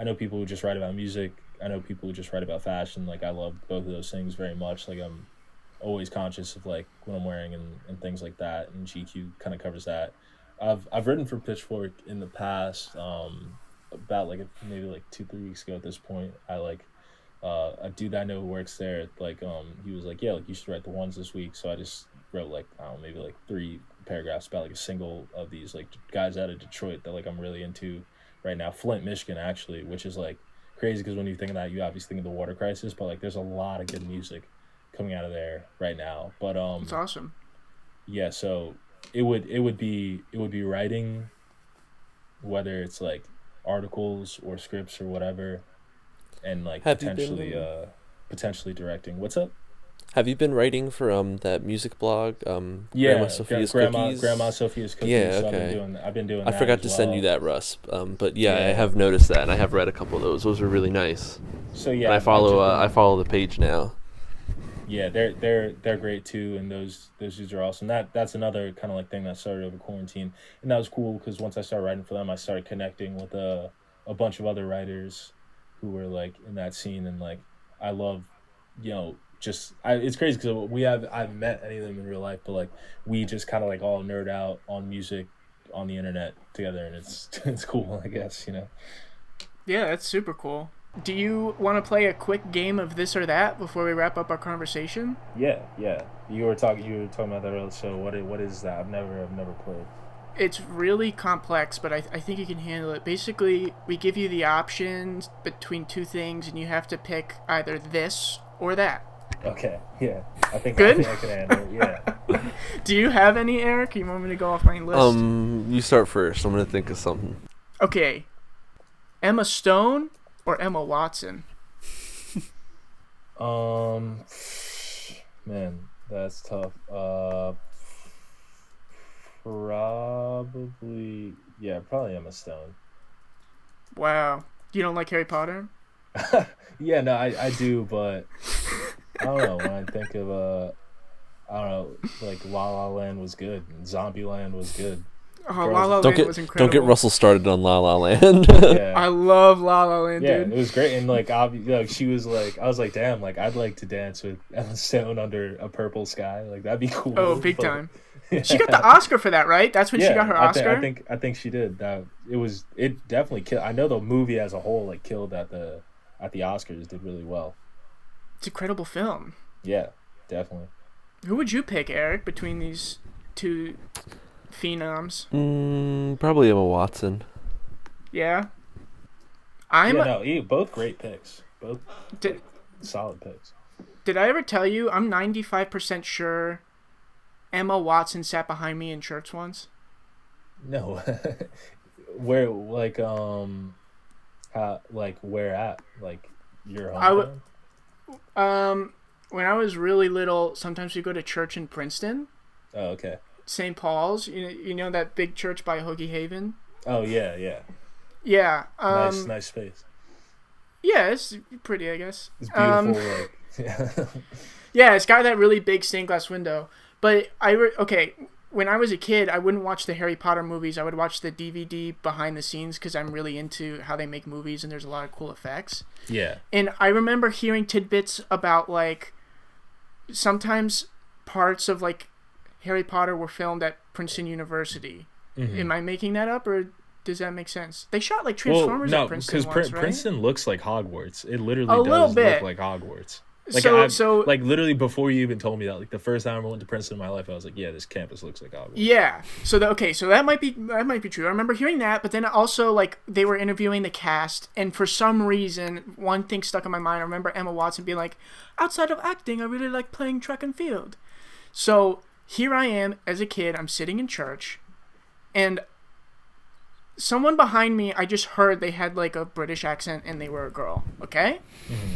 know people who just write about music. I know people who just write about fashion. Like I love both of those things very much. Like I'm always conscious of like what I'm wearing and things like that. And GQ kind of covers that. I've written for Pitchfork in the past. About like maybe like 2-3 weeks ago at this point. I like a dude I know who works there. Like he was like, yeah, like you should write the ones this week. So I just wrote like I don't know, maybe like paragraphs about like a single of these like guys out of Detroit that like I'm really into right now. Flint, Michigan, actually, which is like crazy because when you think of that, you obviously think of the water crisis, but like there's a lot of good music coming out of there right now. But It's awesome. yeah, so it would be writing, whether it's like articles or scripts or whatever, and like Have you potentially directing. What's up? Have you been writing for that music blog, Yeah, Grandma Sophia's Cookies? Grandma Sophia's Cookies. Yeah, So okay. I've been doing. I that forgot as to send you well. that, Russ. But yeah, I Yeah. have noticed that, and I have read a couple of those. Those are really nice. So yeah, And I follow the page now. Yeah, they're great too, and those dudes are awesome. That's another kind of like thing that started over quarantine, and that was cool because once I started writing for them, I started connecting with a bunch of other writers who were like in that scene, and like I love, it's crazy because I haven't met any of them in real life, but like we just kind of like all nerd out on music on the internet together, and it's cool, I guess, Yeah, that's super cool. Do you want to play a quick game of this or that before we wrap up our conversation? Yeah. You were talking about that earlier. So what is that? I've never played. It's really complex, but I think you can handle it. Basically, we give you the options between two things, and you have to pick either this or that. Okay, yeah. Good? I can handle it, yeah. Do you have any, Eric? You want me to go off my list? You start first. I'm gonna think of something. Okay. Emma Stone or Emma Watson? Man, that's tough. Probably Emma Stone. Wow. You don't like Harry Potter? Yeah, no, I do, but I don't know. When I think of I don't know, like La La Land was good, and Zombieland was good. Oh, La La Don't Land was get incredible. don't get Russell started on La La Land. Yeah. I love La La Land, Yeah, dude. it was great, and like she was like, I was like, damn, like I'd like to dance with Emma Stone under a purple sky, like that'd be cool. Oh, big but- time. She got the Oscar for that, right? That's when she got her Oscar? I think she did. It definitely killed. I know the movie as a whole like killed at the Oscars, did really well. It's an incredible film. Yeah, definitely. Who would you pick, Eric, between these two phenoms? Probably Emma Watson. Yeah? Both great picks. Both Did, solid picks. did I ever tell you I'm 95% sure Emma Watson sat behind me in church once? No, where where at like your hometown? When I was really little, sometimes we go to church in Princeton, Oh, okay. St. Paul's. You know that big church by Hoagie Haven? Oh yeah. Yeah. Nice space. Yeah, it's pretty, I guess. It's beautiful. Yeah. Yeah, it's got that really big stained glass window. But when I was a kid, I wouldn't watch the Harry Potter movies. I would watch the DVD behind the scenes because I'm really into how they make movies and there's a lot of cool effects. Yeah. And I remember hearing tidbits about like sometimes parts of like Harry Potter were filmed at Princeton University. Mm-hmm. Am I making that up or does that make sense? They shot like Transformers at Princeton because once, right? Princeton looks like Hogwarts. It literally A little does bit. look like Hogwarts. Like like literally before you even told me that, like the first time I went to Princeton in my life, I was like, yeah, this campus looks like Hogwarts. Yeah. So that might be true. I remember hearing that, but then also like they were interviewing the cast, and for some reason, one thing stuck in my mind. I remember Emma Watson being like, "Outside of acting, I really like playing track and field." So here I am as a kid. I'm sitting in church, and someone behind me, I just heard they had like a British accent, and they were a girl. Okay. Mm-hmm.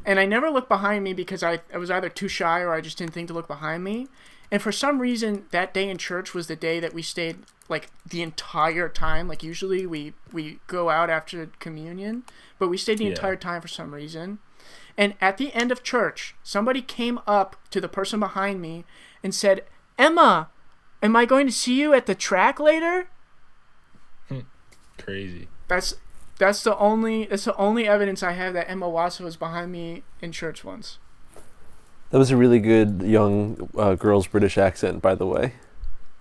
And I never looked behind me because I was either too shy or I just didn't think to look behind me. And for some reason, that day in church was the day that we stayed, like, the entire time. Like, usually we go out after communion, but we stayed the entire time for some reason. And at the end of church, somebody came up to the person behind me and said, "Emma, am I going to see you at the track later?" Crazy. That's the only evidence I have that Emma Watson was behind me in church once. That was a really good young girl's British accent, by the way.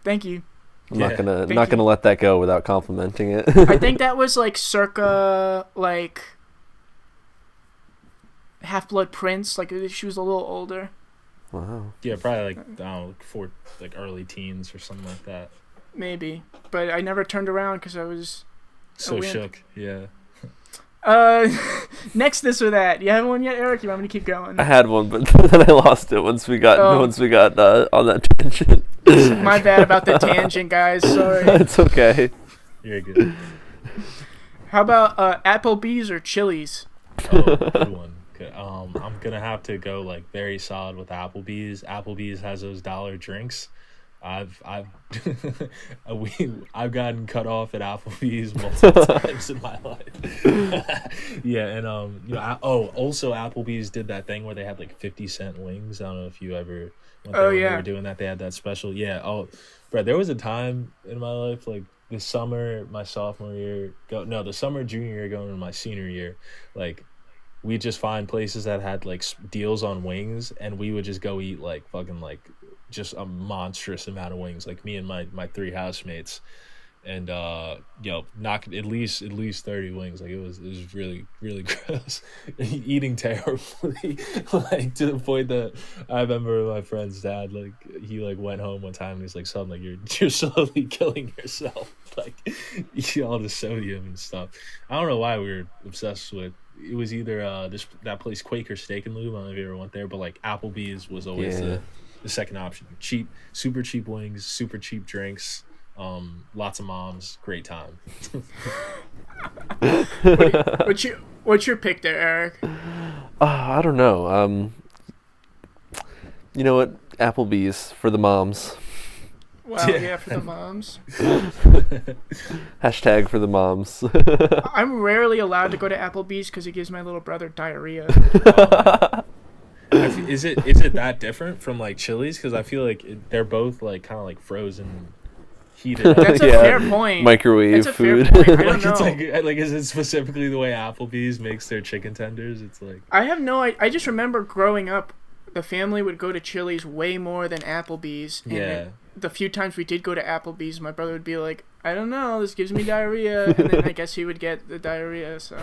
Thank you. I'm not gonna let that go without complimenting it. I think that was like circa like Half-Blood Prince. Like she was a little older. Wow. Yeah, probably like, I don't know, for like early teens or something like that. Maybe, but I never turned around because I was So wimp. shook. Yeah. Next, this or that. You have one yet, Eric? You want me to keep going? I had one, but then I lost it once we got on that tangent. My bad about the tangent, guys. Sorry. It's okay. You're good. How about Applebee's or Chili's? Oh, good one. Okay. I'm gonna have to go like very solid with Applebee's. Applebee's has those dollar drinks. I've I've gotten cut off at Applebee's multiple times in my life. Yeah, and also Applebee's did that thing where they had like 50-cent wings. I don't know if you ever went there when they were doing that. They had that special. Yeah. Oh, bro, there was a time in my life like this summer, my sophomore year, the summer junior year going into my senior year, like we just find places that had like deals on wings, and we would just go eat like fucking like just a monstrous amount of wings, like me and my three housemates, and knock at least 30 wings. Like it was really really gross. Eating terribly, like to the point that I remember my friend's dad, like he like went home one time and he's like, son, like you're slowly killing yourself, like eat all the sodium and stuff. I don't know why we were obsessed with it. Was either that place Quaker Steak and Lube. I don't know if you ever went there, but like Applebee's was always the second option. Cheap, super cheap wings, super cheap drinks, lots of moms, great time. What's your pick there, Eric? I don't know. You know what? Applebee's for the moms. Wow, yeah, for the moms. Hashtag for the moms. I'm rarely allowed to go to Applebee's because it gives my little brother diarrhea. Is it that different from like Chili's? Because I feel like they're both like kind of like frozen, heated. That's a fair point. Microwave That's a food. fair point. I don't know. It's like is it specifically the way Applebee's makes their chicken tenders? It's like I have no. I just remember growing up, the family would go to Chili's way more than Applebee's. And yeah. The few times we did go to Applebee's, my brother would be like, I don't know, this gives me diarrhea, and then I guess he would get the diarrhea. So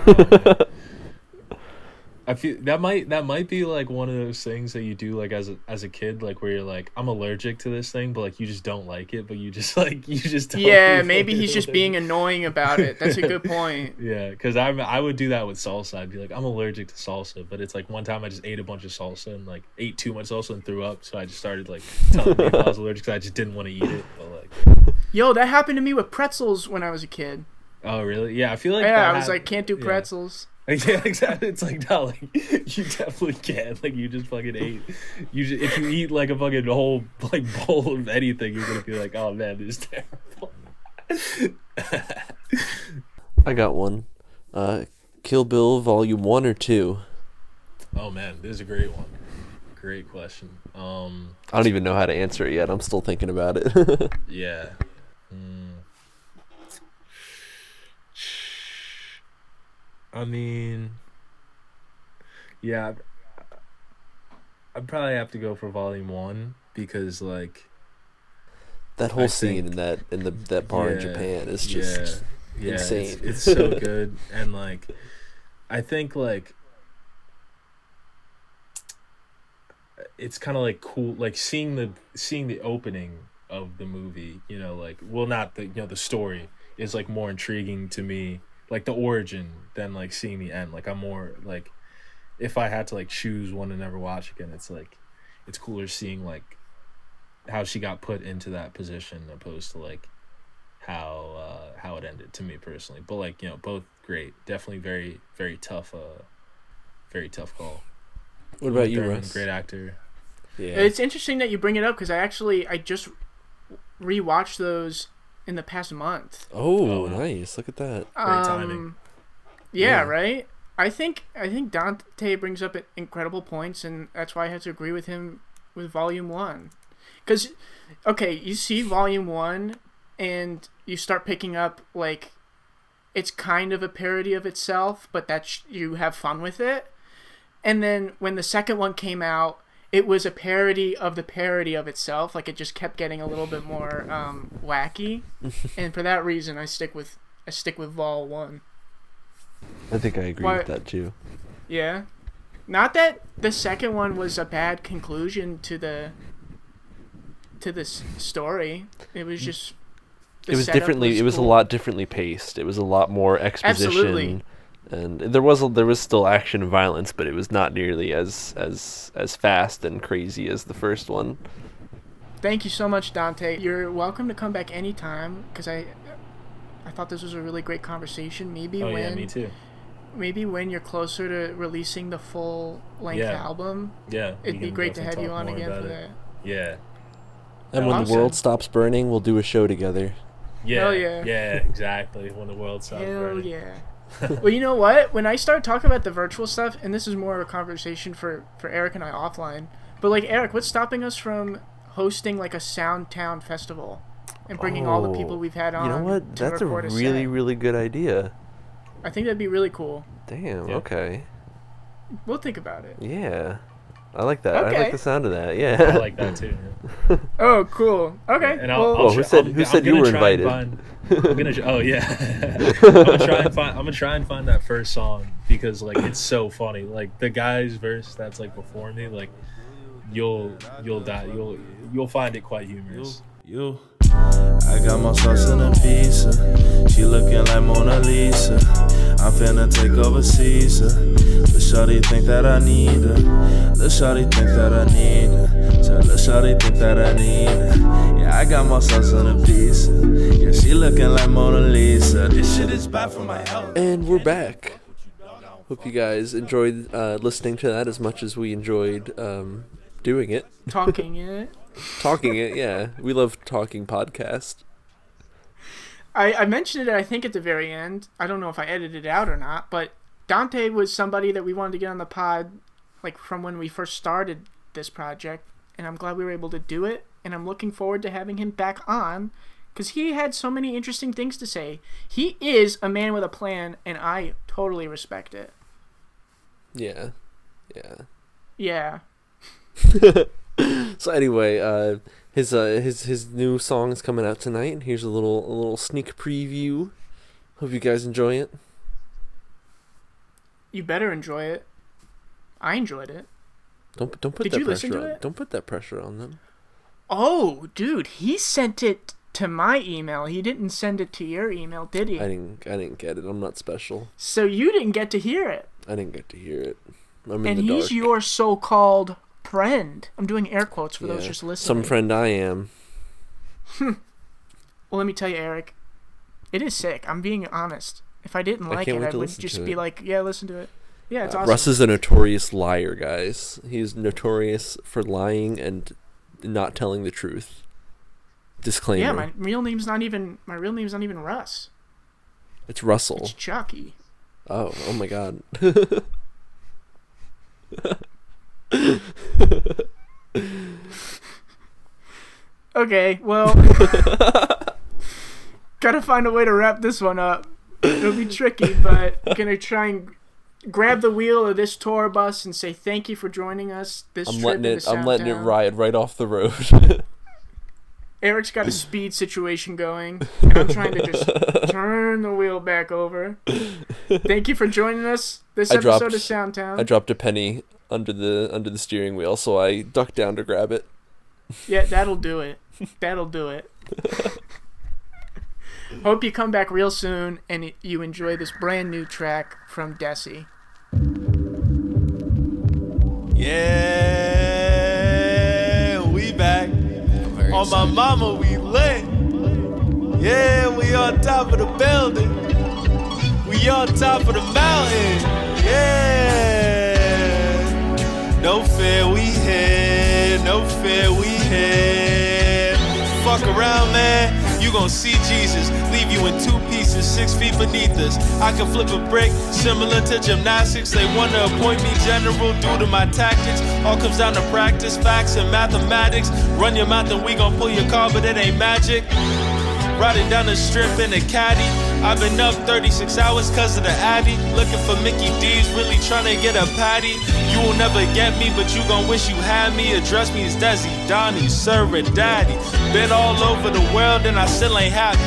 I feel that might be like one of those things that you do like as a kid, like where you're like, I'm allergic to this thing, but like you just don't like it, but you just tell yeah, maybe he's just being annoying about it. That's a good point. Yeah, because I would do that with salsa. I'd be like, I'm allergic to salsa, but it's like one time I just ate a bunch of salsa and like ate too much salsa and threw up, so I just started like telling people I was allergic because I just didn't want to eat it. But like, yo, that happened to me with pretzels when I was a kid. Oh really? Yeah, I feel like I was like, can't do pretzels. Yeah, exactly. It's like, no, like you definitely can. Like you just fucking ate. If you eat like a fucking whole like bowl of anything, you're gonna be like, oh man, this is terrible. I got one. Kill Bill Volume 1 or 2? Oh man, this is a great one. Great question. I don't even know how to answer it yet. I'm still thinking about it. Yeah. I mean, yeah, I'd probably have to go for Volume 1 because like that whole scene in that bar in Japan is just insane. It's so good, and like I think like it's kind of like cool, like seeing the opening of the movie. You know, like not the the story is like more intriguing to me. Like the origin than like seeing the end. Like I'm more like if I had to like choose one to never watch again, it's like it's cooler seeing like how she got put into that position opposed to like how it ended to me personally. But like, both great. Definitely very, very tough call. What about you, Russ? Great actor. Yeah. It's interesting that you bring it up because I just rewatched those in the past month. Oh, nice! Look at that. Great timing. Yeah, right. I think Dante brings up incredible points, and that's why I have to agree with him with Volume 1. Because, okay, you see Volume 1, and you start picking up like it's kind of a parody of itself, but you have fun with it. And then when the second one came out, it was a parody of the parody of itself. Like it just kept getting a little bit more wacky, and for that reason, I stick with Vol 1. I think I agree with that too. Yeah. Not that the second one was a bad conclusion to this story. It was just It was differently. It was cool. a lot differently paced. It was a lot more exposition. Absolutely. And there was still action and violence, but it was not nearly as fast and crazy as the first one. Thank you so much, Dante. You're welcome to come back anytime, because I thought this was a really great conversation. Maybe yeah, me too. Maybe when you're closer to releasing the full length album, it'd be great to have you on again for that. Yeah. And when the world stops burning, we'll do a show together. Yeah. Hell yeah. Yeah, exactly. When the world stops burning. Hell yeah. Well, you know what? When I start talking about the virtual stuff, and this is more of a conversation for Eric and I offline, but like, Eric, what's stopping us from hosting like a Soundtown festival and bringing all the people we've had on? You know what? That's a really, really good idea. I think that'd be really cool. Damn, Yeah. okay. We'll think about it. Yeah. I like that. I Okay. like the sound of that, I yeah. like that too. Oh, cool. Okay. And who said you were invited? I'm gonna try and find that first song, because like it's so funny. Like the guy's verse that's like before me, like you'll find it quite humorous. You. I got my sauce in a pizza. She looking like Mona Lisa. I'm finna take over Caesar. The shawty think that I need her. The shawty think that I need her. Tell the shawty think that I need her. Yeah, I got my sauce in a pizza. Yeah, she looking like Mona Lisa. This shit is bad for my health. And we're back. Hope you guys enjoyed listening to that as much as we enjoyed doing it. Talking it. Talking it, yeah. We love talking podcast. I mentioned it, I think, at the very end. I don't know if I edited it out or not, but Dante was somebody that we wanted to get on the pod, like, from when we first started this project, and I'm glad we were able to do it, and I'm looking forward to having him back on, because he had so many interesting things to say. He is a man with a plan, and I totally respect it. Yeah. Yeah. So anyway, his new song is coming out tonight, and here's a little sneak preview. Hope you guys enjoy it. You better enjoy it. I enjoyed it. Don't put Did that you listen pressure to on. it? Don't put that pressure on them. Oh, dude, he sent it to my email. He didn't send it to your email, did he? I didn't get it. I'm not special. So you didn't get to hear it. I didn't get to hear it. I'm in And the he's dark. your so-called friend. I'm doing air quotes for those just listening. Some friend I am. Well, let me tell you, Eric, it is sick. I'm being honest. If I didn't like can't it, wait I to would listen just to be it. like, yeah, listen to it. Yeah, it's awesome. Russ is a notorious liar, guys. He's notorious for lying and not telling the truth. Disclaimer. Yeah, my real name's not even Russ. It's Russell. It's Chucky. Oh my god. Okay, well, gotta find a way to wrap this one up. It'll be tricky, but I'm gonna try and grab the wheel of this tour bus and say thank you for joining us. I'm letting it Soundtown. ride right off the road. Eric's got a speed situation going, and I'm trying to just turn the wheel back over. Thank you for joining us this episode of Soundtown. I dropped a penny under the steering wheel, so I ducked down to grab it. Yeah, that'll do it. That'll do it. Hope you come back real soon and you enjoy this brand new track from Dessi. Yeah, we back. On my mama, we lit. Yeah, we on top of the building. We on top of the mountain. Yeah. No fear, we here. No fear, we here. Fuck around, man. You gon' see Jesus, leave you in 2 pieces, 6 feet beneath us. I can flip a brick, similar to gymnastics. They wanna appoint me general due to my tactics. All comes down to practice, facts, and mathematics. Run your mouth and we gon' pull your car, but it ain't magic. Riding down the strip in a caddy. I've been up 36 hours cause of the Addy. Looking for Mickey D's, really tryna get a patty. You will never get me, but you gon' wish you had me. Address me as Desi, Donnie, Sir, and Daddy. Been all over the world and I still ain't happy.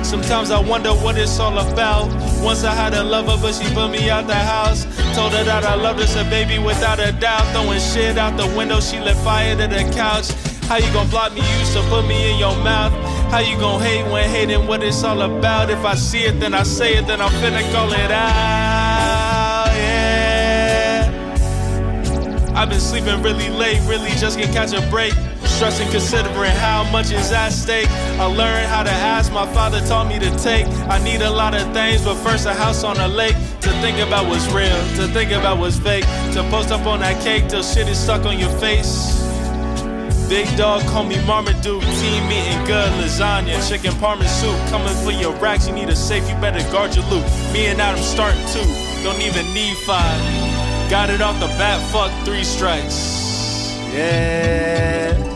Sometimes I wonder what it's all about. Once I had a lover, but she put me out the house. Told her that I loved her, said baby without a doubt. Throwing shit out the window, she lit fire to the couch. How you gon' block me, you used to put me in your mouth. How you gon' hate when hating what it's all about? If I see it, then I say it, then I'm finna call it out, yeah. I've been sleeping really late, really just can catch a break. Stressing considering how much is at stake. I learned how to ask, my father taught me to take. I need a lot of things, but first a house on a lake. To think about what's real, to think about what's fake. To post up on that cake till shit is stuck on your face. Big dog, call me Marmaduke. Team eating good lasagna, chicken parmesan soup. Coming for your racks, you need a safe, you better guard your loot. Me and Adam starting two, don't even need five. Got it off the bat, fuck 3 strikes. Yeah.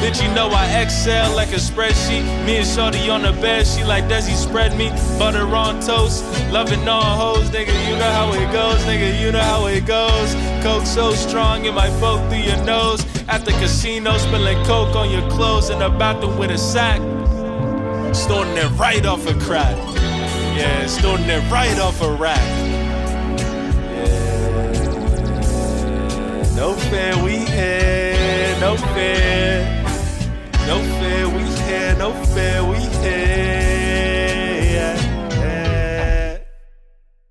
Did you know I excel like a spreadsheet? Me and Shorty on the bed, she like Desi spread me. Butter on toast, loving all hoes. Nigga, you know how it goes, nigga, you know how it goes. Coke so strong, it might poke through your nose. At the casino, spilling coke on your clothes. In the bathroom with a sack, snorting it right off a crack. Yeah, snorting it right off a rack. Yeah, no fair, we had no fair.